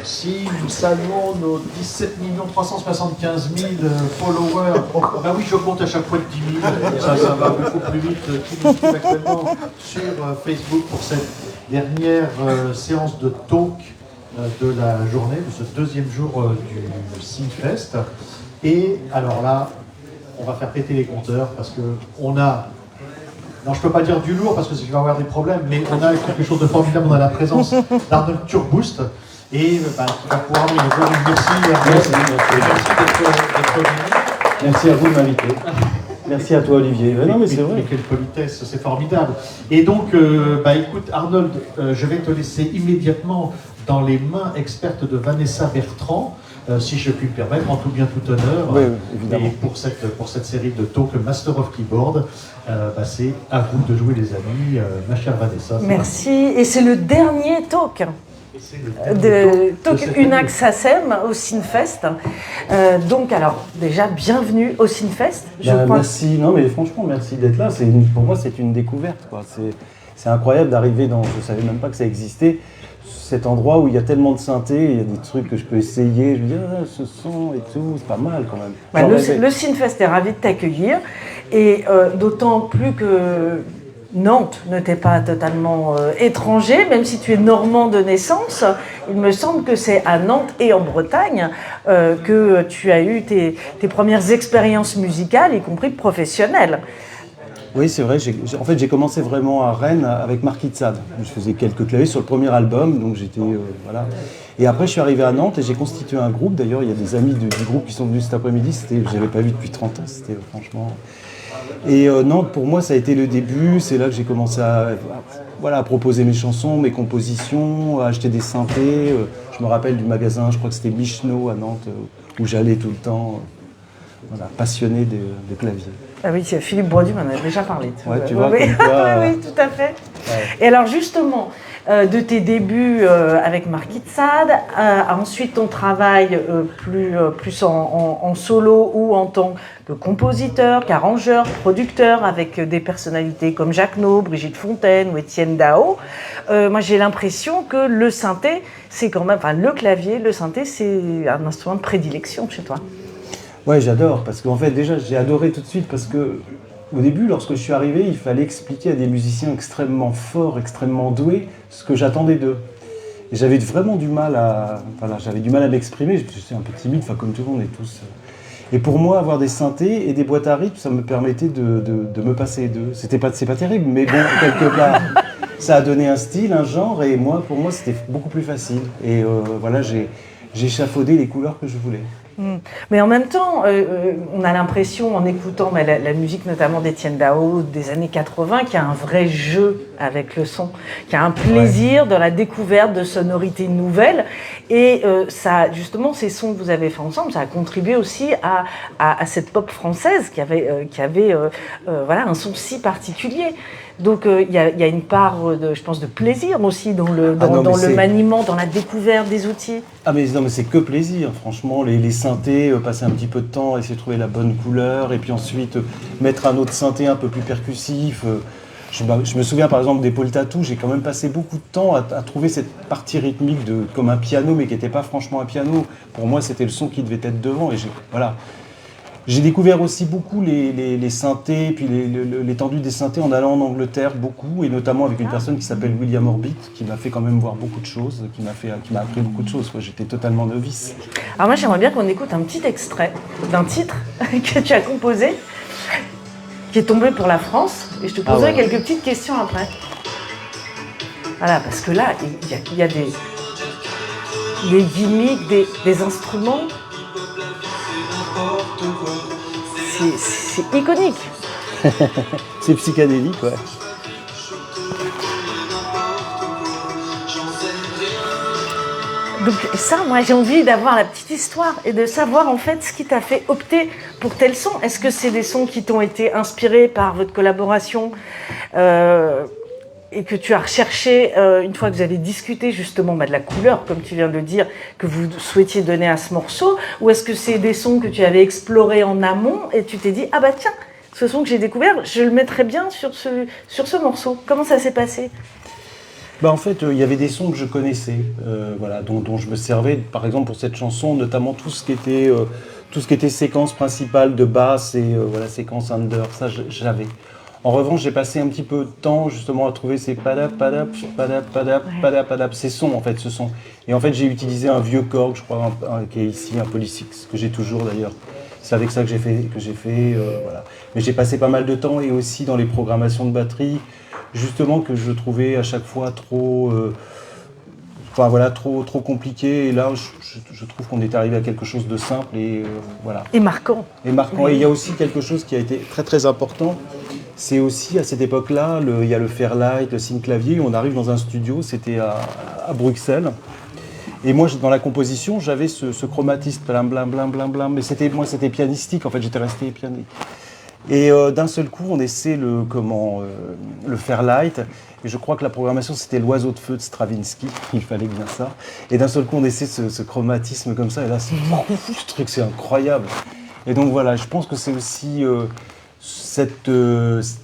merci. Nous saluons nos 17 375 000 followers. Ben oui, j'augmente à chaque fois de 10 000. Ça va beaucoup plus vite. Qui nous suivent actuellement sur Facebook pour cette dernière séance de talk de la journée, de ce deuxième jour du Synfest. Et alors là, on va faire péter les compteurs parce qu'on a... Non, je ne peux pas dire du lourd parce que je vais avoir des problèmes, mais on a quelque chose de formidable. On a la présence d'Arnold Turboost et qui va pouvoir nous dire merci. Merci d'être venu. Merci à vous de m'inviter. Merci à toi, Olivier. Non, mais c'est vrai. Quelle politesse, c'est formidable. Et donc, écoute, Arnold, je vais te laisser immédiatement dans les mains expertes de Vanessa Bertrand. Si je puis me permettre, en tout bien tout honneur. Oui, évidemment. Et pour cette série de talk Master of Keyboard, c'est à vous de jouer les amis, ma chère Vanessa. Merci, et c'est le dernier talk de talk Unax SACEM au Synfest. Donc alors, déjà, bienvenue au Synfest. Merci, non mais franchement, merci d'être là. Pour moi, c'est une découverte, quoi. C'est incroyable d'arriver dans, je ne savais même pas que ça existait, cet endroit où il y a tellement de synthés, il y a des trucs que je peux essayer, je me dis ce son et tout, c'est pas mal quand même. Le Synfest est ravi de t'accueillir, et d'autant plus que Nantes ne t'est pas totalement étranger, même si tu es normand de naissance. Il me semble que c'est à Nantes et en Bretagne que tu as eu tes premières expériences musicales, y compris professionnelles. Oui, c'est vrai. J'ai commencé vraiment à Rennes avec Mark Itzad. Je faisais quelques claviers sur le premier album, donc j'étais voilà. Et après, je suis arrivé à Nantes et j'ai constitué un groupe. D'ailleurs, il y a des amis du groupe qui sont venus cet après-midi. Je n'avais pas vu depuis 30 ans. C'était franchement. Et Nantes, pour moi, ça a été le début. C'est là que j'ai commencé à proposer mes chansons, mes compositions, à acheter des synthés. Je me rappelle du magasin, je crois que c'était Michno à Nantes, où j'allais tout le temps. Voilà, passionné de clavier. Ah oui, Philippe Brodu m'en a déjà parlé. Ouais, tu vois, oui. Comme quoi, oui, tout à fait. Ouais. Et alors justement, de tes débuts avec Mark Itzad, ensuite ton travail plus en solo ou en tant que compositeur, qu'arrangeur, producteur, avec des personnalités comme Jacques No, Brigitte Fontaine ou Étienne Dao. Moi, j'ai l'impression que le synthé, c'est quand même, le clavier, le synthé, c'est un instrument de prédilection chez toi. Ouais, j'adore, parce qu'en fait, déjà, j'ai adoré tout de suite, parce que au début, lorsque je suis arrivé, il fallait expliquer à des musiciens extrêmement forts, extrêmement doués, ce que j'attendais d'eux. Et j'avais vraiment du mal à m'exprimer, j'étais un peu timide, comme tout le monde est tous. Et pour moi, avoir des synthés et des boîtes à rythme, ça me permettait de me passer d'eux. C'est pas terrible, mais bon, quelque part, ça a donné un style, un genre, et pour moi, c'était beaucoup plus facile. Et j'ai échafaudé les couleurs que je voulais. Mais en même temps, on a l'impression, en écoutant la musique notamment d'Étienne Dao des années 80, qu'il y a un vrai jeu avec le son, qu'il y a un plaisir de la découverte de sonorités nouvelles. Et ça, justement, ces sons que vous avez fait ensemble, ça a contribué aussi à cette pop française qui avait un son si particulier. Donc il y a une part, je pense, de plaisir aussi dans le maniement, dans la découverte des outils. Ah mais c'est que plaisir, franchement, les synthés, passer un petit peu de temps, essayer de trouver la bonne couleur, et puis ensuite mettre un autre synthé un peu plus percussif. Je me souviens par exemple des Paul Tattoo, j'ai quand même passé beaucoup de temps à trouver cette partie rythmique comme un piano, mais qui n'était pas franchement un piano. Pour moi, c'était le son qui devait être devant, et j'ai découvert aussi beaucoup les synthés, puis l'étendue des synthés en allant en Angleterre, beaucoup, et notamment avec une personne qui s'appelle William Orbit, qui m'a fait quand même voir beaucoup de choses, qui m'a appris beaucoup de choses. J'étais totalement novice. Alors moi, j'aimerais bien qu'on écoute un petit extrait d'un titre que tu as composé, qui est tombé pour la France, et je te poserai quelques petites questions après. Voilà, parce que là, il y a des gimmicks, des instruments. C'est iconique. C'est psychédélique, ouais. Donc ça, moi, j'ai envie d'avoir la petite histoire et de savoir en fait ce qui t'a fait opter pour tel son. Est-ce que c'est des sons qui t'ont été inspirés par votre collaboration et que tu as recherché, une fois que vous avez discuté justement de la couleur, comme tu viens de le dire, que vous souhaitiez donner à ce morceau, ou est-ce que c'est des sons que tu avais explorés en amont et tu t'es dit « Ah bah tiens, ce son que j'ai découvert, je le mettrais bien sur ce morceau ». Comment ça s'est passé ? Bah en fait, il y avait des sons que je connaissais, voilà, dont je me servais, par exemple pour cette chanson, notamment tout ce qui était séquence principale de basse et voilà, séquence under, ça j'avais. En revanche, j'ai passé un petit peu de temps justement à trouver ces padap, padap, padap, padap, padap, padap, ces sons en fait, ce son. Et en fait, j'ai utilisé un vieux Korg, je crois, qui est ici, un Polysix, que j'ai toujours d'ailleurs. C'est avec ça que j'ai fait, voilà. Mais j'ai passé pas mal de temps et aussi dans les programmations de batterie, justement que je trouvais à chaque fois trop, enfin voilà, trop compliqué. Et là, je trouve qu'on est arrivé à quelque chose de simple et voilà. Et marquant. Et marquant. Oui. Et il y a aussi quelque chose qui a été très très important. C'est aussi à cette époque-là, il y a le Fairlight, le synclavier. On arrive dans un studio, c'était à Bruxelles. Et moi, dans la composition, j'avais ce chromatiste, blam blam blam blam blam. Mais c'était pianistique. En fait, j'étais resté pianiste. Et d'un seul coup, on essaie le Fairlight. Et je crois que la programmation, c'était l'oiseau de feu de Stravinsky. Il fallait bien ça. Et d'un seul coup, on essaie ce chromatisme comme ça. Et là, ce truc, c'est incroyable. Et donc voilà, je pense que c'est aussi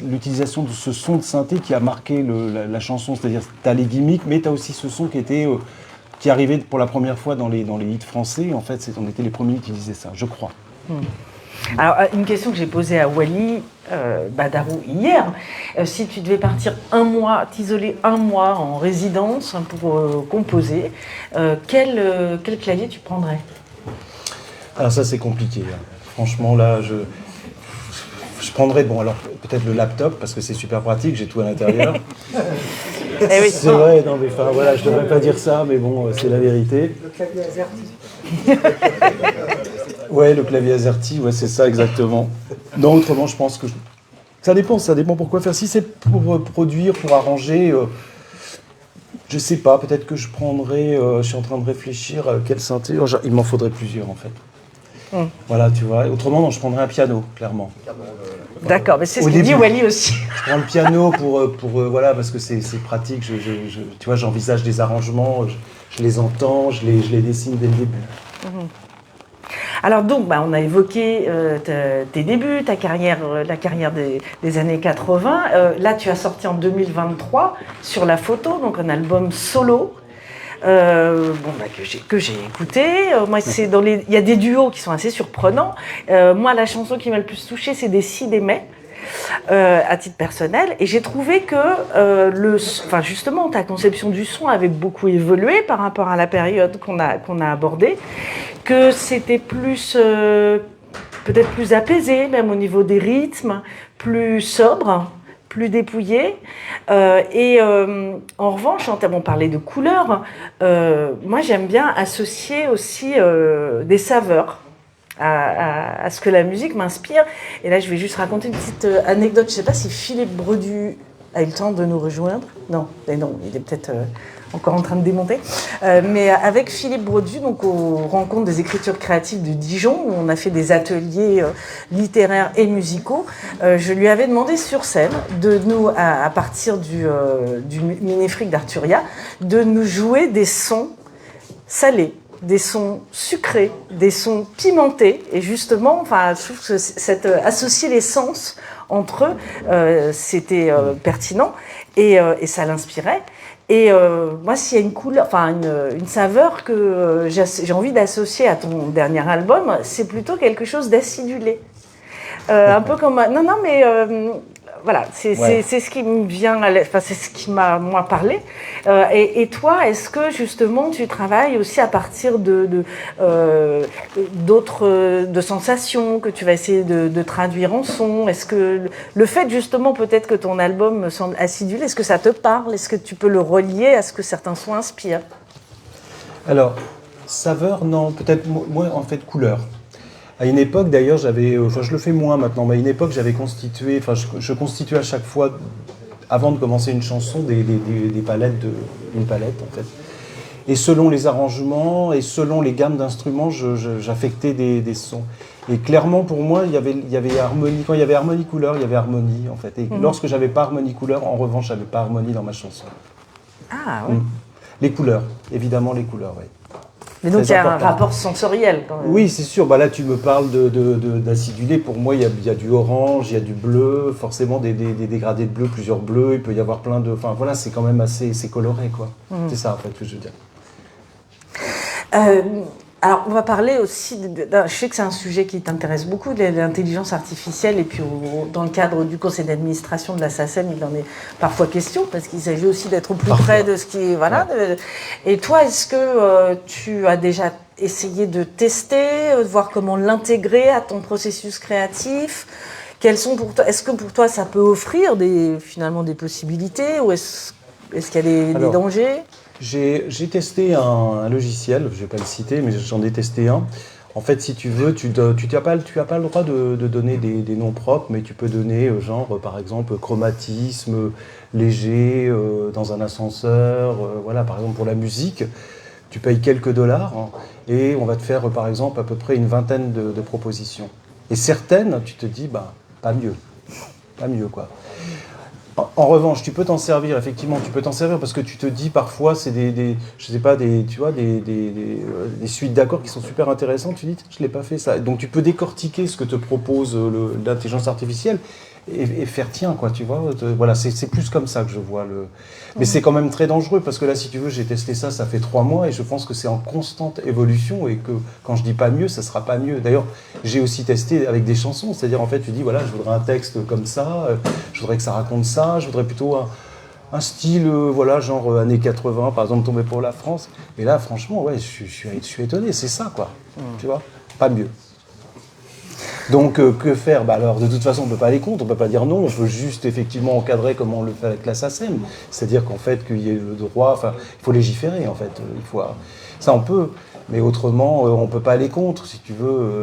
l'utilisation de ce son de synthé qui a marqué la chanson. C'est-à-dire, tu as les gimmicks, mais tu as aussi ce son qui arrivait pour la première fois dans les hits français. En fait, on était les premiers à utiliser ça, je crois. Alors, une question que j'ai posée à Wally Badarou hier, si tu devais partir t'isoler un mois en résidence pour composer, quel clavier tu prendrais? Alors ça, c'est compliqué. Hein. Franchement, là, je prendrais, bon, alors peut-être le laptop, parce que c'est super pratique, j'ai tout à l'intérieur. Eh oui. C'est vrai, non mais enfin voilà, je devrais pas dire ça, mais bon, c'est la vérité. Le clavier AZERTY. Ouais, le clavier AZERTY, ouais, c'est ça exactement. Non, autrement, je pense que ça dépend pourquoi faire. Si c'est pour produire, pour arranger, je sais pas, peut-être que je prendrais, je suis en train de réfléchir à quel synthé, il m'en faudrait plusieurs en fait. Voilà, tu vois. Autrement, non, je prendrais un piano, clairement. D'accord, mais c'est ce Au qu'il dit début. Wally aussi. Je prends le piano pour voilà, parce que c'est pratique. Tu vois, j'envisage des arrangements, je les entends, je les dessine dès le début. Alors donc, on a évoqué tes débuts, ta carrière, la carrière des années 80. Là, tu as sorti en 2023 sur la photo, donc un album solo. Que j'ai écouté. Moi, il y a des duos qui sont assez surprenants. Moi, la chanson qui m'a le plus touchée, c'est Des mai, à titre personnel. Et j'ai trouvé que justement, ta conception du son avait beaucoup évolué par rapport à la période qu'on a abordée, que c'était plus peut-être plus apaisé, même au niveau des rythmes, plus sobre, plus dépouillé. En revanche, on parlait de couleurs, moi j'aime bien associer aussi des saveurs à ce que la musique m'inspire. Et là, je vais juste raconter une petite anecdote. Je ne sais pas si Philippe Bredu a eu le temps de nous rejoindre. Non, il est peut-être encore en train de démonter. Mais avec Philippe Bredu, donc aux rencontres des écritures créatives de Dijon, où on a fait des ateliers littéraires et musicaux, je lui avais demandé sur scène, à partir du mini-fric d'Arturia, de nous jouer des sons salés, des sons sucrés, des sons pimentés. Et justement, je trouve que associer les sens entre eux, c'était pertinent et ça l'inspirait. Et moi, s'il y a une couleur, une saveur que j'ai envie d'associer à ton dernier album, c'est plutôt quelque chose d'acidulé. Un peu comme... voilà, c'est ce qui me vient, c'est ce qui m'a, moi, parlé. Et toi, est-ce que, justement, tu travailles aussi à partir d'autres sensations que tu vas essayer de traduire en son? Est-ce que le fait, justement, peut-être que ton album me semble acidulé, est-ce que ça te parle? Est-ce que tu peux le relier à ce que certains sons inspirent? Alors, saveur, non, peut-être moins, en fait, couleur. À une époque, d'ailleurs, je le fais moins maintenant, mais à une époque, j'avais constitué, je constituais à chaque fois, avant de commencer une chanson, des palettes, une palette en fait. Et selon les arrangements et selon les gammes d'instruments, j'affectais des sons. Et clairement, pour moi, il y avait harmonie. Quand il y avait harmonie couleur, il y avait harmonie en fait. Et lorsque j'avais pas harmonie couleur, en revanche, j'avais pas harmonie dans ma chanson. Ah ouais. Les couleurs, évidemment les couleurs, oui. Mais donc, il y a un important. rapport sensoriel, quand même. Oui, c'est sûr. Bah là, tu me parles d'acidulé. Pour moi, il y a du orange, il y a du bleu, forcément des dégradés de bleu, plusieurs bleus. Il peut y avoir plein de... Enfin, voilà, c'est quand même assez... C'est coloré, quoi. C'est ça, en fait, que je veux dire. Alors, on va parler aussi, je sais que c'est un sujet qui t'intéresse beaucoup, de l'intelligence artificielle, et puis dans le cadre du conseil d'administration de la SACEM, il en est parfois question, parce qu'il s'agit aussi d'être au plus près de ce qui... Voilà. Ouais. Et toi, est-ce que tu as déjà essayé de tester, de voir comment l'intégrer à ton processus créatif ? Quels sont pour toi, est-ce que pour toi, ça peut offrir finalement des possibilités, ou est-ce qu'il y a des dangers ? J'ai testé un logiciel, je ne vais pas le citer, mais j'en ai testé un. En fait, si tu veux, tu n'as pas le droit de donner des noms propres, mais tu peux donner, genre, par exemple, chromatisme, léger, dans un ascenseur, voilà, par exemple, pour la musique. Tu payes quelques dollars, hein, et on va te faire, par exemple, à peu près une vingtaine de propositions. Et certaines, tu te dis, bah, pas mieux, quoi. En revanche, tu peux t'en servir, effectivement, parce que tu te dis parfois, c'est des suites d'accords qui sont super intéressantes. Tu dis, je ne l'ai pas fait ça. Donc tu peux décortiquer ce que te propose l'intelligence artificielle et faire tiens, quoi, tu vois. Voilà, c'est plus comme ça que je vois le. Mais c'est quand même très dangereux parce que là, si tu veux, j'ai testé ça fait 3 mois et je pense que c'est en constante évolution et que quand je dis pas mieux, ça sera pas mieux. D'ailleurs, j'ai aussi testé avec des chansons, c'est-à-dire en fait, tu dis voilà, je voudrais un texte comme ça, je voudrais que ça raconte ça, je voudrais plutôt un style, voilà, genre années 80, par exemple, Tombé pour la France. Et là, franchement, ouais, je suis étonné, c'est ça, quoi. Tu vois, pas mieux. Donc, que faire ? Bah alors, de toute façon, on ne peut pas aller contre, on ne peut pas dire non, on peut juste effectivement encadrer comme on le fait avec la SACEM. C'est-à-dire qu'en fait, qu'il y ait le droit, enfin, il faut légiférer, en fait. Ça, on peut, mais autrement, on ne peut pas aller contre. Si tu veux,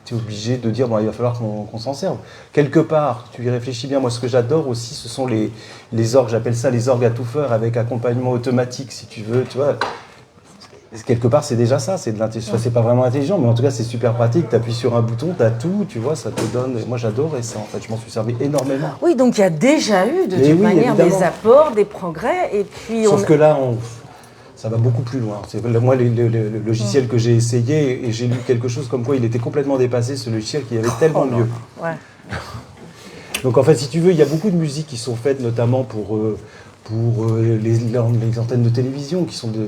tu es obligé de dire, bon, il va falloir qu'on s'en serve. Quelque part, tu y réfléchis bien. Moi, ce que j'adore aussi, ce sont les orgues, j'appelle ça les orgues à tout faire, avec accompagnement automatique, si tu veux, tu vois. Quelque part, c'est déjà ça, c'est de l'intelligence. C'est pas vraiment intelligent, mais en tout cas, c'est super pratique. Tu appuies sur un bouton, tu as tout, tu vois, ça te donne. Moi, j'adorais ça, en fait. Je m'en suis servi énormément. Oui, donc il y a déjà eu, de toute manière, évidemment, des apports, des progrès. Et puis sauf que là, ça va beaucoup plus loin. Moi, le logiciel que j'ai essayé, et j'ai lu quelque chose comme quoi il était complètement dépassé, ce logiciel, qu'il y avait tellement mieux. Ouais. Donc, en fait, si tu veux, il y a beaucoup de musiques qui sont faites, notamment pour les antennes de télévision qui sont de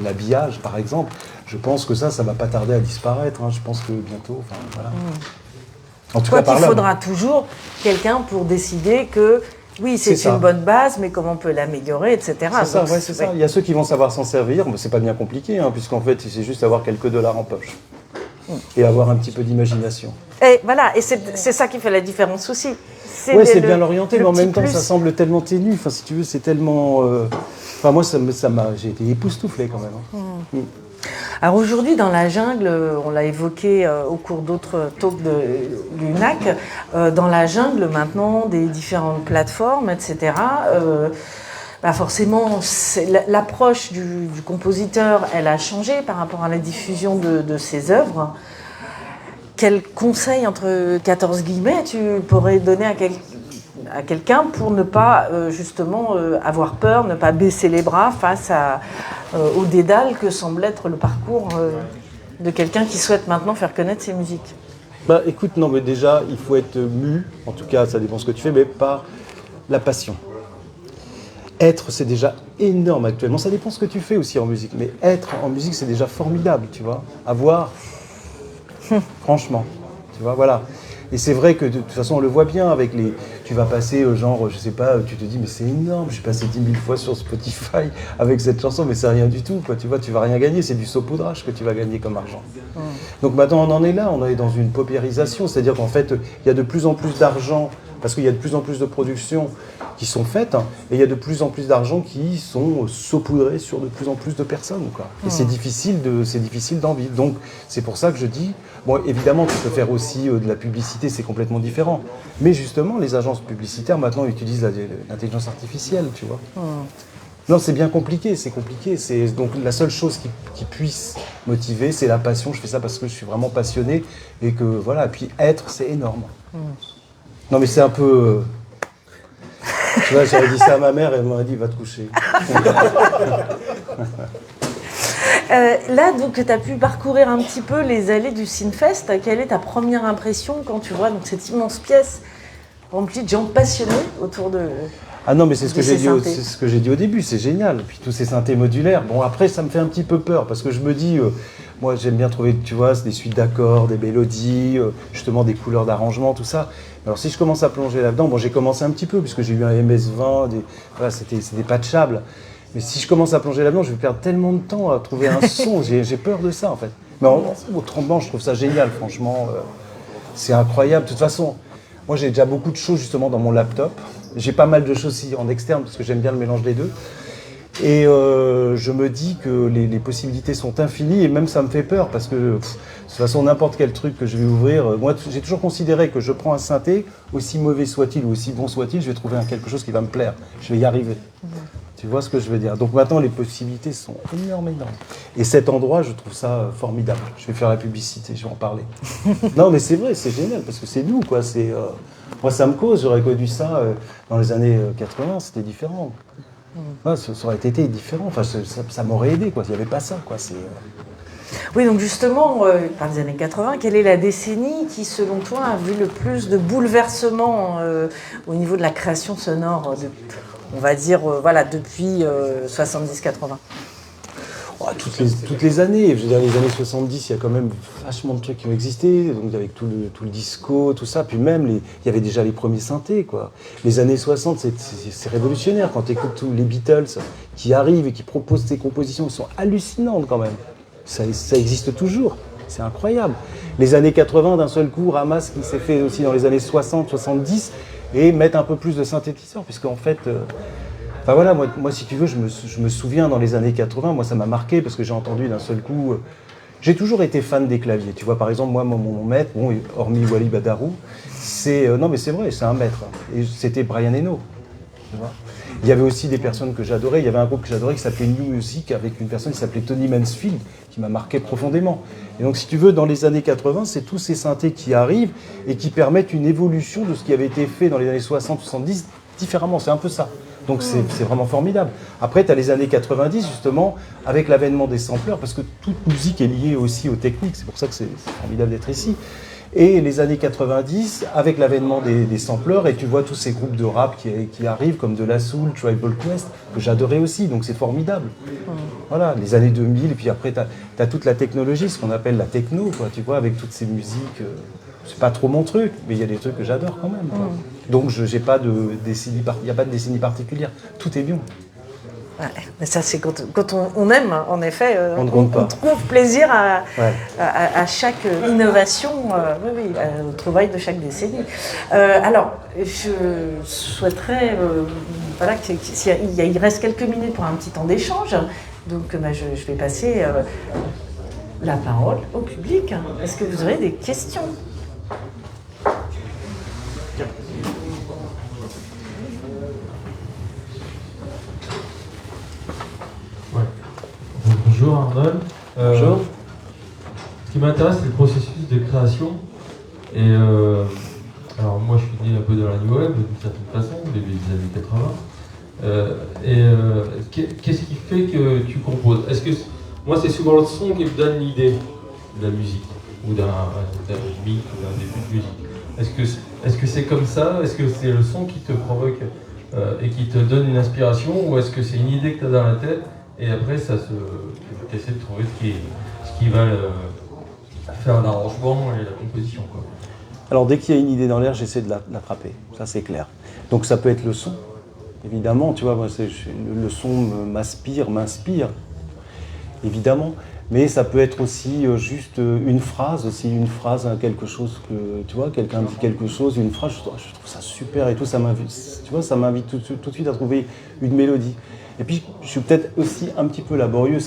l'habillage, par exemple. Je pense que ça va pas tarder à disparaître. Hein. Je pense que bientôt, enfin, voilà. En tout cas, il faudra toujours quelqu'un pour décider que, oui, c'est une bonne base, mais comment on peut l'améliorer, etc. C'est ça. Il y a ceux qui vont savoir s'en servir, mais c'est pas bien compliqué, hein, puisqu'en fait, c'est juste avoir quelques dollars en poche. Et avoir un petit peu Et voilà, et c'est ça qui fait la différence aussi. Oui, c'est bien orienté, mais en même temps, ça semble tellement ténu. Enfin, si tu veux, c'est tellement... Enfin, moi, j'ai été époustouflé quand même. Alors aujourd'hui, dans la jungle, on l'a évoqué au cours d'autres talks du NAC, dans la jungle maintenant des différentes plateformes, etc., forcément, l'approche du compositeur, elle a changé par rapport à la diffusion de ses œuvres. Quel conseil, entre 14 guillemets, tu pourrais donner à quelqu'un pour ne pas justement avoir peur, ne pas baisser les bras face au dédale que semble être le parcours de quelqu'un qui souhaite maintenant faire connaître ses musiques ? Bah écoute, non mais déjà, il faut être mu, en tout cas ça dépend ce que tu fais, mais par la passion. Être, c'est déjà énorme actuellement, ça dépend ce que tu fais aussi en musique, mais être en musique, c'est déjà formidable, tu vois. Avoir... Franchement, tu vois, voilà. Et c'est vrai que de toute façon, on le voit bien avec les... Tu vas passer, genre, je sais pas, tu te dis, mais c'est énorme, j'ai passé 10 000 fois sur Spotify avec cette chanson, mais c'est rien du tout, quoi. Tu vois, tu vas rien gagner, c'est du saupoudrage que tu vas gagner comme argent. Donc maintenant, on en est là, on est dans une paupérisation, c'est-à-dire qu'en fait, il y a de plus en plus d'argent, parce qu'il y a de plus en plus de productions qui sont faites, et il y a de plus en plus d'argent qui sont saupoudrés sur de plus en plus de personnes, quoi. Et c'est difficile d'en vivre. Donc c'est pour ça que je dis, bon, évidemment, tu peux faire aussi de la publicité, c'est complètement différent. Mais justement, les agences publicitaires maintenant utilisent l'intelligence artificielle, tu vois. Non, c'est bien compliqué, c'est compliqué. Donc la seule chose qui puisse motiver, c'est la passion. Je fais ça parce que je suis vraiment passionné et que voilà. Et puis être, c'est énorme. Non, mais c'est un peu. Tu vois, j'avais dit ça à ma mère et elle m'aurait dit va te coucher. Là, donc, tu as pu parcourir un petit peu les allées du Synfest. Quelle est ta première impression quand tu vois donc, cette immense pièce remplie de gens passionnés autour de... Ah non, mais c'est ce de que j'ai ces dit, synthés. c'est ce que j'ai dit au début, c'est génial. Puis tous ces synthés modulaires. Bon, après, ça me fait un petit peu peur parce que je me dis, moi, j'aime bien trouver, tu vois, des suites d'accords, des mélodies, justement des couleurs d'arrangement, tout ça. Alors, si je commence à plonger là-dedans, bon, j'ai commencé un petit peu puisque j'ai eu un MS-20, voilà, c'était patchables. Mais si je commence à plonger là-dedans, je vais perdre tellement de temps à trouver un son. J'ai peur de ça, en fait. Mais autrement, je trouve ça génial, franchement. C'est incroyable. De toute façon, moi, j'ai déjà beaucoup de choses justement dans mon laptop. J'ai pas mal de choses aussi en externe parce que j'aime bien le mélange des deux. Et je me dis que les possibilités sont infinies et même ça me fait peur parce que de toute façon, n'importe quel truc que je vais ouvrir, moi, j'ai toujours considéré que je prends un synthé, aussi mauvais soit-il ou aussi bon soit-il, je vais trouver quelque chose qui va me plaire. Je vais y arriver. Tu vois ce que je veux dire? Donc maintenant, les possibilités sont énormes. Et cet endroit, je trouve ça formidable. Je vais faire la publicité, je vais en parler. Non, mais c'est vrai, c'est génial, parce que c'est nous, quoi. Moi, ça me cause, j'aurais connu ça dans les années 80, c'était différent. Ouais, ça aurait été différent, enfin, ça m'aurait aidé, quoi. Il n'y avait pas ça, quoi. Oui, donc justement, par les années 80, quelle est la décennie qui, selon toi, a vu le plus de bouleversements au niveau de la création sonore on va dire, voilà, depuis 70-80. Oh, toutes les années, je veux dire, les années 70, il y a quand même vachement de trucs qui ont existé, donc avec tout le disco, tout ça, puis même, il y avait déjà les premiers synthés, quoi. Les années 60, c'est révolutionnaire quand tu écoutes tous les Beatles qui arrivent et qui proposent des compositions qui sont hallucinantes quand même. Ça existe toujours, c'est incroyable. Les années 80, d'un seul coup, ramasse ce qui s'est fait aussi dans les années 60, 70, et mettre un peu plus de synthétiseurs, puisqu'en fait, enfin voilà, moi si tu veux, je me souviens dans les années 80, moi ça m'a marqué parce que j'ai entendu d'un seul coup, j'ai toujours été fan des claviers, tu vois, par exemple, moi mon maître, bon, hormis Wally Badarou, non mais c'est vrai, c'est un maître, et c'était Brian Eno, tu vois. Il y avait aussi des personnes que j'adorais, il y avait un groupe que j'adorais qui s'appelait New Music avec une personne qui s'appelait Tony Mansfield, qui m'a marqué profondément. Et donc si tu veux, dans les années 80, c'est tous ces synthés qui arrivent et qui permettent une évolution de ce qui avait été fait dans les années 60-70 différemment, c'est un peu ça. Donc c'est vraiment formidable. Après, tu as les années 90, justement, avec l'avènement des sampleurs, parce que toute musique est liée aussi aux techniques, c'est pour ça que c'est formidable d'être ici. Et les années 90, avec l'avènement des sampleurs, et tu vois tous ces groupes de rap qui arrivent, comme De La Soul, Tribal Quest, que j'adorais aussi, donc c'est formidable. Voilà, les années 2000, et puis après, tu as toute la technologie, ce qu'on appelle la techno, quoi, tu vois, avec toutes ces musiques. C'est pas trop mon truc, mais il y a des trucs que j'adore quand même, quoi. Donc il n'y a pas de décennie particulière, tout est bien. Ouais, mais ça, c'est quand on aime, en effet, On on trouve plaisir à chaque innovation, au travail de chaque décennie. Alors, je souhaiterais, voilà, il reste quelques minutes pour un petit temps d'échange, donc je vais passer la parole au public. Est-ce que vous aurez des questions ? Bonjour Arnold. Bonjour. Ce qui m'intéresse, c'est le processus de création. Et alors moi, je suis né un peu dans la New Wave d'une certaine façon, au début des années 80. Qu'est-ce qui fait que tu composes? Est-ce que moi, c'est souvent le son qui me donne l'idée de la musique ou d'un rythmique ou d'un début de musique? Est-ce que c'est comme ça? Est-ce que c'est le son qui te provoque et qui te donne une inspiration, ou est-ce que c'est une idée que tu as dans la tête et après tu essaies de trouver ce qui va faire l'arrangement et la composition, quoi? Alors dès qu'il y a une idée dans l'air, j'essaie de l'attraper, ça c'est clair. Donc ça peut être le son, évidemment, tu vois, moi, le son m'inspire, évidemment. Mais ça peut être aussi juste une phrase, quelque chose que, tu vois, quelqu'un dit quelque chose, une phrase, je trouve ça super et tout, ça m'invite tout de suite à trouver une mélodie. Et puis, je suis peut-être aussi un petit peu laborieux,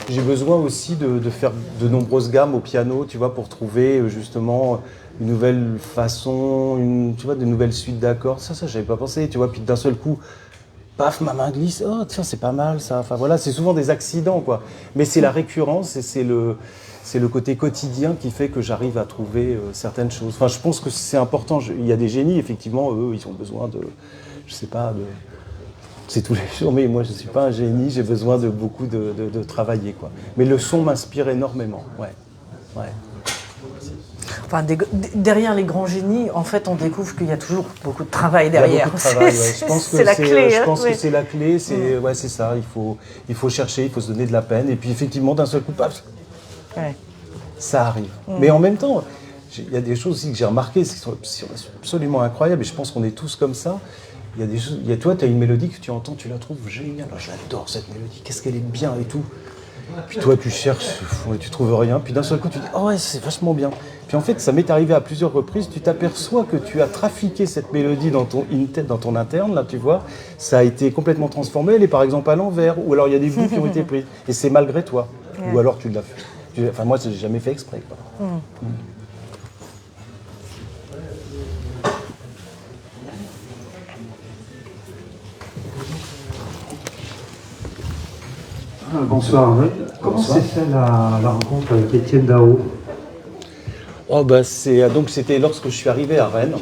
j'ai besoin aussi de faire de nombreuses gammes au piano, tu vois, pour trouver justement une nouvelle façon, tu vois, de nouvelles suites d'accords. Ça, j'avais pas pensé, tu vois, puis d'un seul coup, paf, ma main glisse, oh tiens, c'est pas mal ça. Enfin voilà, c'est souvent des accidents, quoi. Mais c'est la récurrence et c'est le côté quotidien qui fait que j'arrive à trouver certaines choses. Enfin, je pense que c'est important. Il y a des génies, effectivement, eux, ils ont besoin de, je sais pas, c'est tous les jours, mais moi je ne suis pas un génie, j'ai besoin de beaucoup de travailler, quoi. Mais le son m'inspire énormément, ouais. Enfin, derrière les grands génies, en fait, on découvre qu'il y a toujours beaucoup de travail derrière. Il y a beaucoup de travail, ouais. Je pense que c'est la clé. Je pense que c'est la clé, c'est ça. Il faut chercher, il faut se donner de la peine, et puis effectivement, d'un seul coup, paf, ça arrive. Mais en même temps, il y a des choses aussi que j'ai remarquées, qui sont absolument incroyables, et je pense qu'on est tous comme ça. Il y a des choses, toi, tu as une mélodie que tu entends, tu la trouves géniale. Oh, j'adore cette mélodie, qu'est-ce qu'elle est bien et tout. Puis toi, tu cherches et tu trouves rien. Puis d'un seul coup, tu dis, oh ouais, c'est vachement bien. Puis en fait, ça m'est arrivé à plusieurs reprises. Tu t'aperçois que tu as trafiqué cette mélodie dans ton interne, là, tu vois. Ça a été complètement transformé. Elle est par exemple à l'envers. Ou alors il y a des bouts qui ont été pris. Et c'est malgré toi. Ouais. Ou alors tu l'as fait. Enfin, moi, j'ai jamais fait exprès, quoi. Bonsoir. Comment s'est fait la rencontre avec Étienne Dao? C'était lorsque je suis arrivé à Rennes,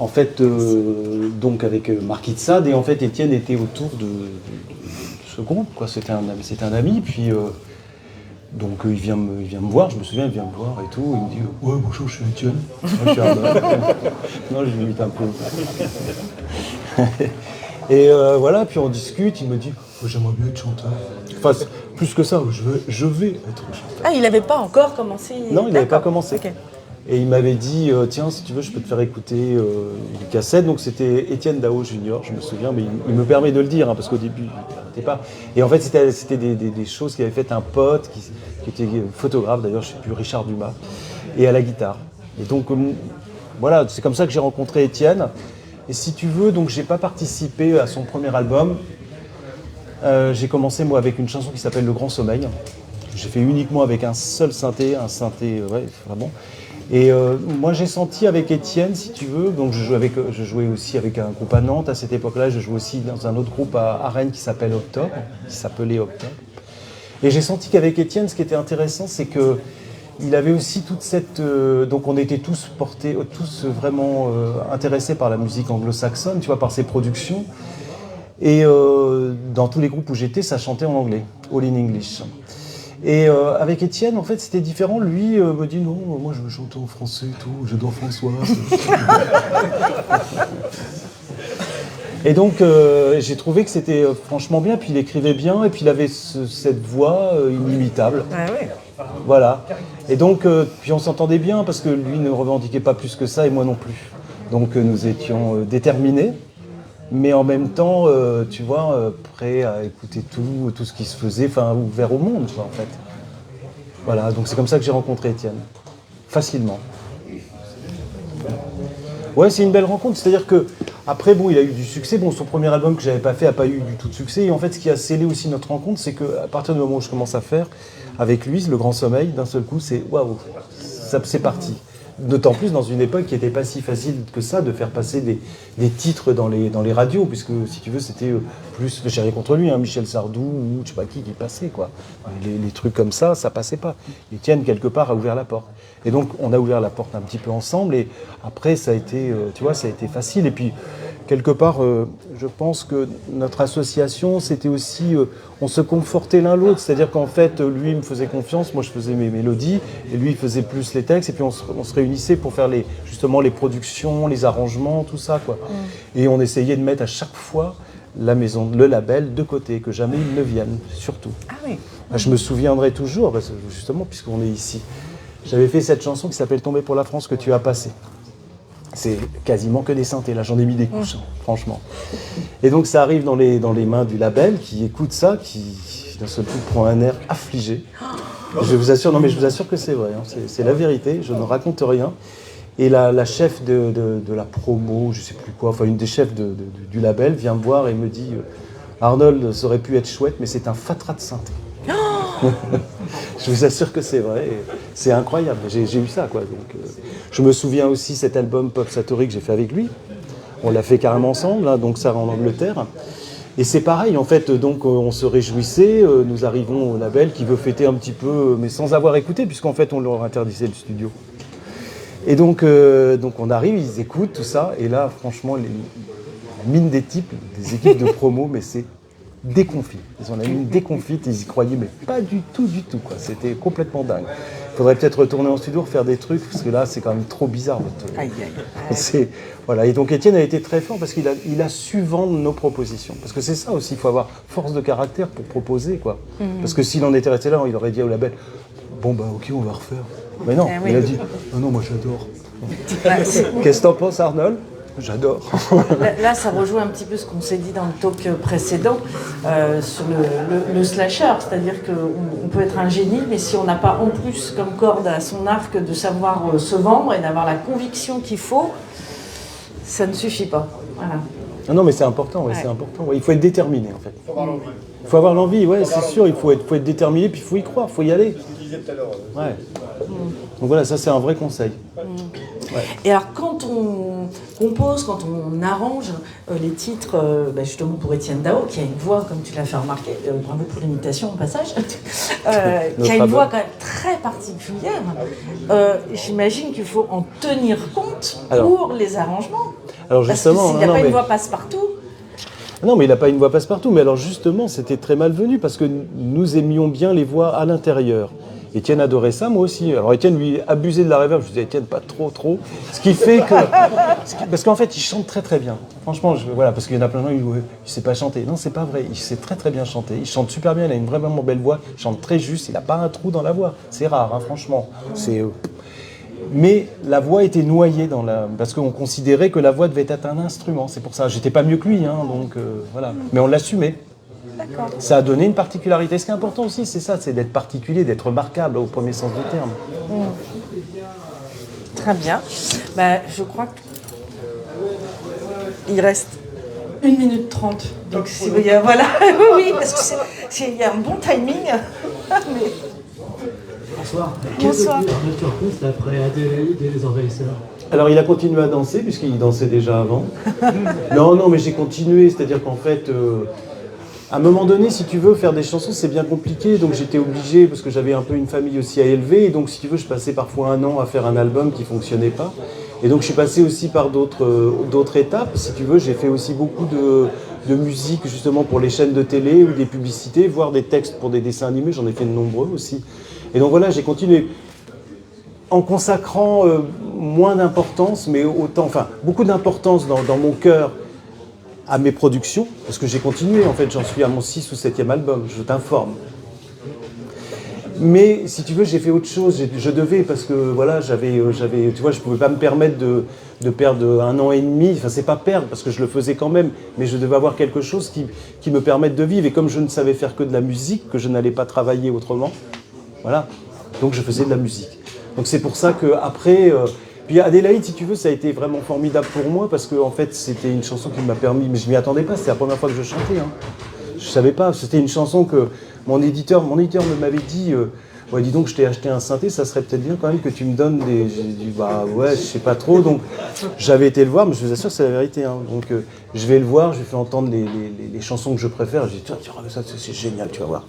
en fait, donc avec Marquis de Sade, et en fait Étienne était autour de ce groupe, quoi. C'était un ami, puis donc il vient me voir, je me souviens, il vient me voir et tout, il me dit « Ouais, bonjour, je suis Étienne. » Moi, je suis non, je l'imite un peu. Et voilà, puis on discute, il me dit « J'aimerais bien être chanteur. » Enfin, plus que ça, je vais être chanteur. Ah, il n'avait pas encore commencé? Non, il n'avait pas commencé. Okay. Et il m'avait dit, tiens, si tu veux, je peux te faire écouter une cassette. Donc c'était Étienne Dao Junior, je me souviens, mais il me permet de le dire, hein, parce qu'au début, il n'arrêtait pas. Et en fait, c'était des choses qu'avait fait un pote, qui était photographe, d'ailleurs, je ne sais plus, Richard Dumas, et à la guitare. Et donc, voilà, c'est comme ça que j'ai rencontré Étienne. Et si tu veux, donc j'ai pas participé à son premier album. J'ai commencé, moi, avec une chanson qui s'appelle Le Grand Sommeil. J'ai fait uniquement avec un seul synthé, ouais, vraiment. Et moi, j'ai senti avec Étienne, si tu veux, donc je jouais aussi avec un groupe à Nantes à cette époque-là, je jouais aussi dans un autre groupe à Rennes qui s'appelait Octobre. Et j'ai senti qu'avec Étienne, ce qui était intéressant, c'est que il avait aussi toute cette... donc on était tous vraiment intéressés par la musique anglo-saxonne, tu vois, par ses productions. Et dans tous les groupes où j'étais, ça chantait en anglais, all in English. Et avec Étienne, en fait, c'était différent. Lui me dit non, moi je veux chanter en français et tout, j'adore Françoise. Et donc j'ai trouvé que c'était franchement bien, puis il écrivait bien, et puis il avait cette voix inimitable. Ah ouais. Voilà. Et donc, puis on s'entendait bien, parce que lui ne revendiquait pas plus que ça, et moi non plus. Donc nous étions déterminés. Mais en même temps, tu vois, prêt à écouter tout ce qui se faisait, enfin ouvert au monde, quoi, en fait. Voilà, donc c'est comme ça que j'ai rencontré Étienne. Facilement. Ouais, c'est une belle rencontre, c'est-à-dire que après, bon, il a eu du succès. Bon, son premier album que j'avais pas fait a pas eu du tout de succès. Et en fait, ce qui a scellé aussi notre rencontre, c'est qu'à partir du moment où je commence à faire avec lui, Le Grand Sommeil, d'un seul coup, c'est waouh, c'est parti. D'autant plus dans une époque qui n'était pas si facile que ça de faire passer des titres dans les radios, puisque si tu veux, c'était plus, j'ai rien contre lui, hein, Michel Sardou ou je sais pas qui passait, quoi. Les trucs comme ça passait pas. Étienne, quelque part, a ouvert la porte. Et donc, on a ouvert la porte un petit peu ensemble, et après, ça a été, tu vois, ça a été facile. Et puis, quelque part, je pense que notre association, c'était aussi, on se confortait l'un l'autre, c'est-à-dire qu'en fait, lui me faisait confiance, moi je faisais mes mélodies, et lui il faisait plus les textes, et puis on se réunissait pour faire justement les productions, les arrangements, tout ça, quoi. Et on essayait de mettre à chaque fois la maison, le label de côté, que jamais ils ne viennent, surtout. Ah oui. Je me souviendrai toujours, parce que justement, puisqu'on est ici, j'avais fait cette chanson qui s'appelle « Tomber pour la France que tu as passé ». C'est quasiment que des synthés, là j'en ai mis des couches, franchement. Et donc ça arrive dans les mains du label qui écoute ça, qui d'un seul coup prend un air affligé. Je vous assure que c'est vrai, hein, c'est la vérité, je ne raconte rien. Et la chef de la promo, je sais plus quoi, enfin une des chefs du label vient me voir et me dit Arnold, ça aurait pu être chouette, mais c'est un fatras de synthé. Je vous assure que c'est vrai, c'est incroyable, j'ai eu ça, quoi. Donc, je me souviens aussi cet album Pop Satori que j'ai fait avec lui, on l'a fait carrément ensemble, hein, donc ça en Angleterre, et c'est pareil en fait, donc on se réjouissait, nous arrivons au label qui veut fêter un petit peu, mais sans avoir écouté, puisqu'en fait on leur interdisait le studio. Et donc on arrive, ils écoutent tout ça, et là franchement mine des types, des équipes de promo, mais c'est déconfit. Ils ont la mine déconfite, ils y croyaient, mais pas du tout, quoi. C'était complètement dingue. Il faudrait peut-être retourner en studio, refaire des trucs, parce que là, c'est quand même trop bizarre. Aïe, aïe. Voilà. Et donc Étienne a été très fort parce qu'il a su vendre nos propositions. Parce que c'est ça aussi, il faut avoir force de caractère pour proposer, quoi. Parce que s'il en était resté là, il aurait dit au label, bon bah ok, on va refaire. Mais non, il a dit, ah non, moi j'adore. Qu'est-ce que t'en penses, Arnold ? J'adore. Là, ça rejoint un petit peu ce qu'on s'est dit dans le talk précédent sur le slasher, c'est-à-dire qu'on peut être un génie, mais si on n'a pas en plus comme corde à son arc de savoir se vendre et d'avoir la conviction qu'il faut, ça ne suffit pas. Voilà. Non, mais c'est important, c'est important. Ouais, il faut être déterminé, en fait. Il faut avoir l'envie. Il faut avoir l'envie, ouais, c'est sûr. Il faut être déterminé, puis il faut y croire, il faut y aller. C'est ce que tu disais tout à l'heure. Ouais. Donc voilà, ça c'est un vrai conseil. Ouais. Et alors quand on compose, quand on arrange les titres, justement pour Étienne Dao, qui a une voix, comme tu l'as fait remarquer, bravo pour l'imitation au passage, qui a une voix quand même très particulière, j'imagine qu'il faut en tenir compte pour les arrangements. Alors justement, parce qu'il n'y a pas une voix passe-partout. Non, mais il n'a pas une voix passe-partout. Mais alors justement, c'était très malvenu parce que nous aimions bien les voix à l'intérieur. Étienne adorait ça, moi aussi. Alors Étienne, lui, abusait de la reverb. Je disais, Étienne, pas trop. Ce qui fait que... Parce qu'en fait, il chante très très bien. Franchement, voilà, parce qu'il y en a plein de gens, il ne sait pas chanter. Non, c'est pas vrai. Il sait très très bien chanter. Il chante super bien, il a une vraiment belle voix. Il chante très juste, il n'a pas un trou dans la voix. C'est rare, hein, franchement. Mais la voix était noyée parce qu'on considérait que la voix devait être un instrument. C'est pour ça. J'étais pas mieux que lui, hein, donc voilà. Mais on l'assumait. D'accord. Ça a donné une particularité. Ce qui est important aussi, c'est ça, c'est d'être particulier, d'être remarquable au premier sens du terme. Très bien. Je crois qu'il reste 1 minute 30. Donc si vous voilà, oui, parce qu'il y a un bon timing. Mais... Bonsoir. Bonsoir. Qu'est-ce que tu racontes après Adélaïde et les envahisseurs? Alors il a continué à danser, puisqu'il dansait déjà avant. Non, mais j'ai continué, c'est-à-dire qu'en fait... à un moment donné, si tu veux, faire des chansons, c'est bien compliqué, donc j'étais obligé, parce que j'avais un peu une famille aussi à élever, et donc si tu veux, je passais parfois 1 an à faire un album qui ne fonctionnait pas. Et donc je suis passé aussi par d'autres étapes, si tu veux, j'ai fait aussi beaucoup de musique justement pour les chaînes de télé ou des publicités, voire des textes pour des dessins animés, j'en ai fait de nombreux aussi. Et donc voilà, j'ai continué en consacrant moins d'importance, mais beaucoup d'importance dans mon cœur, à mes productions, parce que j'ai continué, en fait, j'en suis à mon 6 ou 7e album, je t'informe. Mais, si tu veux, j'ai fait autre chose, je devais, parce que, voilà, j'avais, tu vois, je pouvais pas me permettre de perdre 1 an et demi, enfin, c'est pas perdre, parce que je le faisais quand même, mais je devais avoir quelque chose qui me permette de vivre, et comme je ne savais faire que de la musique, que je n'allais pas travailler autrement, voilà, donc je faisais de la musique. Donc c'est pour ça qu'après... Puis Adélaïde, si tu veux, ça a été vraiment formidable pour moi parce que en fait, c'était une chanson qui m'a permis, mais je m'y attendais pas, c'était la première fois que je chantais. Hein. Je savais pas, c'était une chanson que mon éditeur m'avait dit, ouais, dis donc, je t'ai acheté un synthé, ça serait peut-être bien quand même que tu me donnes des... J'ai dit, bah ouais, je sais pas trop, donc j'avais été le voir, mais je vous assure que c'est la vérité. Hein. Donc je vais le voir, je lui fais entendre les chansons que je préfère, je dis, tiens, ça c'est génial, tu vas voir.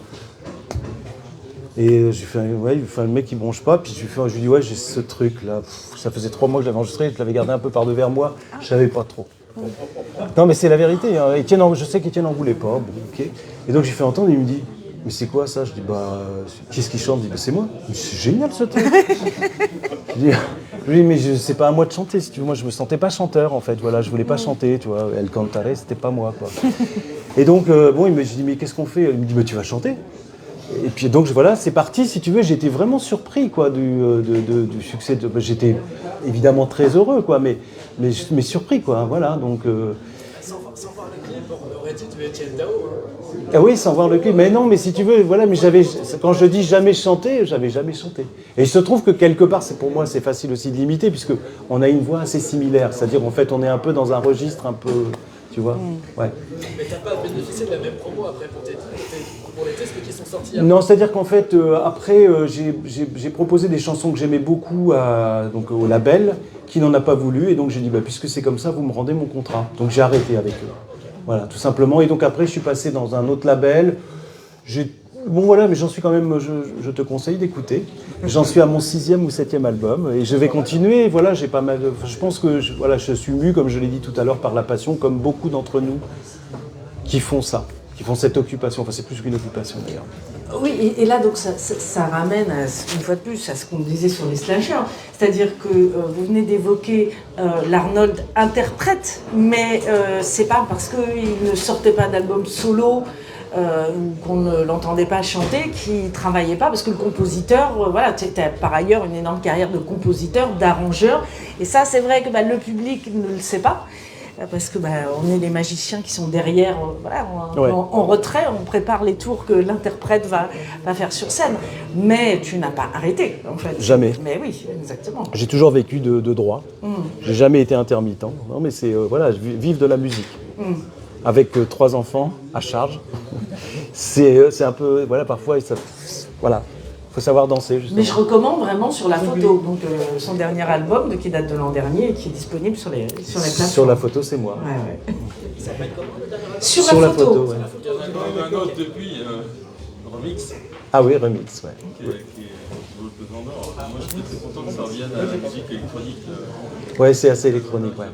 Et j'ai fait, le mec il bronche pas, puis je lui dis, ouais, j'ai ce truc là, ça faisait 3 mois que je l'avais enregistré, je l'avais gardé un peu par devers moi, je savais pas trop. Non mais c'est la vérité, hein. Je sais qu'Étienne n'en voulait pas, bon, ok. Et donc j'ai fait entendre, il me dit, mais c'est quoi ça? Je dis, bah, qu'est-ce qui chante? Il dit, bah, c'est moi. C'est génial ce truc. Je lui dis, mais c'est pas à moi de chanter, si tu veux, moi je me sentais pas chanteur en fait, voilà, je voulais pas chanter, tu vois, El Cantare, c'était pas moi quoi. Et donc, bon, je dis, mais qu'est-ce qu'on fait? Il me dit, mais tu vas chanter. Et puis donc voilà, c'est parti, si tu veux, j'étais vraiment surpris quoi, du succès. J'étais évidemment très heureux, quoi, mais surpris, quoi, voilà. Donc, Sans voir le clip, on aurait dit du Étienne Dao. Ah oui, sans voir le clip, mais non, mais si tu veux, voilà, mais quand je dis jamais chanté, j'avais jamais chanté. Et il se trouve que quelque part, pour moi, c'est facile aussi de l'imiter, puisque on a une voix assez similaire, c'est-à-dire en fait, on est un peu dans un registre un peu, tu vois, ouais. Mais t'as pas bénéficié de la même promo après pour les tests qui sont sortis après. Non, c'est-à-dire qu'en fait, après, j'ai proposé des chansons que j'aimais beaucoup donc, au label, qui n'en a pas voulu, et donc j'ai dit, bah, puisque c'est comme ça, vous me rendez mon contrat. Donc j'ai arrêté avec eux. Voilà, tout simplement. Et donc après, je suis passé dans un autre label. Bon voilà, mais j'en suis quand même, je te conseille d'écouter. J'en suis à mon 6e ou 7e album et je vais continuer. Voilà, j'ai pas mal. Je pense que voilà, je suis mu, comme je l'ai dit tout à l'heure, par la passion, comme beaucoup d'entre nous qui font ça, qui font cette occupation. Enfin, c'est plus qu'une occupation d'ailleurs. Oui, et là, donc, ça ramène, une fois de plus, à ce qu'on disait sur les slashers. C'est-à-dire que vous venez d'évoquer l'Arnold interprète, mais c'est pas parce qu'il ne sortait pas d'album solo ou qu'on ne l'entendait pas chanter qu'il ne travaillait pas, parce que le compositeur, voilà, tu as par ailleurs une énorme carrière de compositeur, d'arrangeur. Et ça, c'est vrai que le public ne le sait pas. Parce que on est les magiciens qui sont derrière, voilà, en retrait, on prépare les tours que l'interprète va faire sur scène. Mais tu n'as pas arrêté, en fait. Jamais. Mais oui, exactement. J'ai toujours vécu de droit. J'ai jamais été intermittent. Non, mais c'est voilà, vivre de la musique. Avec 3 enfants à charge, c'est un peu voilà, parfois ça, voilà. Faut savoir danser, justement. Mais je recommande vraiment Sur la photo, donc son dernier album qui date de l'an dernier et qui est disponible sur les plateformes. Sur la photo, c'est moi. Ouais. Ça s'appelle comment le dernier album? Sur la photo. Ouais. Il y en a quand même un autre depuis, Remix, Ah oui, remix, ouais. qui est le pesant d'or. Moi j'étais très content que ça revienne à la musique électronique. Ouais, c'est assez électronique, ouais.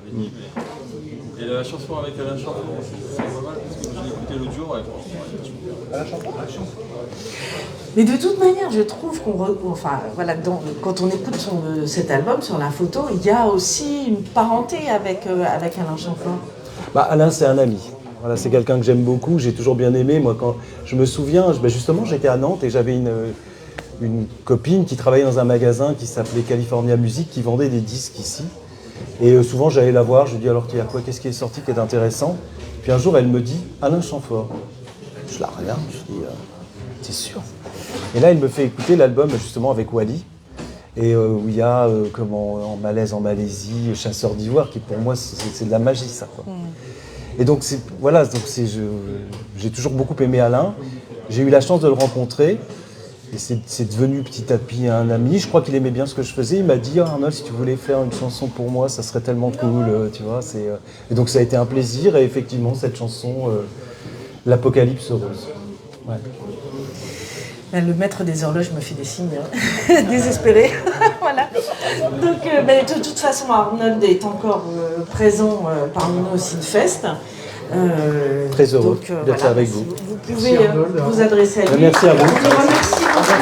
Et la chanson avec Alain Chamfort, c'est pas mal parce que je l'ai écouté l'autre jour. Mais de toute manière, je trouve quand on écoute cet album Sur la photo, il y a aussi une parenté avec Alain Chamfort. Alain, c'est un ami. Voilà, c'est quelqu'un que j'aime beaucoup, j'ai toujours bien aimé. Moi, quand je me souviens, justement, j'étais à Nantes et j'avais une copine qui travaillait dans un magasin qui s'appelait California Music, qui vendait des disques ici. Et souvent, j'allais la voir, je lui dis alors, qu'est-ce qui est sorti qui est intéressant? Puis un jour, elle me dit Alain Chamfort. Je la regarde, je dis t'es sûr? Et là, il me fait écouter l'album justement avec Wally, et où il y a En malaise en Malaisie, Chasseur d'ivoire, qui pour moi c'est de la magie, ça, quoi. Et donc j'ai toujours beaucoup aimé Alain. J'ai eu la chance de le rencontrer et c'est devenu petit à petit un ami. Je crois qu'il aimait bien ce que je faisais. Il m'a dit Arnold, si tu voulais faire une chanson pour moi, ça serait tellement cool, tu vois. Et donc ça a été un plaisir, et effectivement cette chanson, L'Apocalypse Rose. Ouais. Le maître des horloges me fait des signes désespérés. Voilà. Donc, de toute façon, Arnold est encore présent parmi nous au Synfest. Très heureux d'être là avec vous. Vous pouvez vous adresser à lui. Merci à vous. Je vous remercie beaucoup.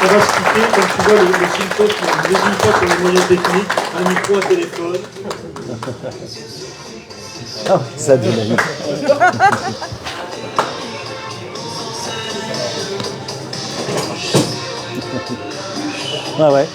On va se quitter, comme tu vois, le Synfest ne désigne pas pour les moyens techniques, un micro, un téléphone. Ah, ça dynamite. Ah ouais.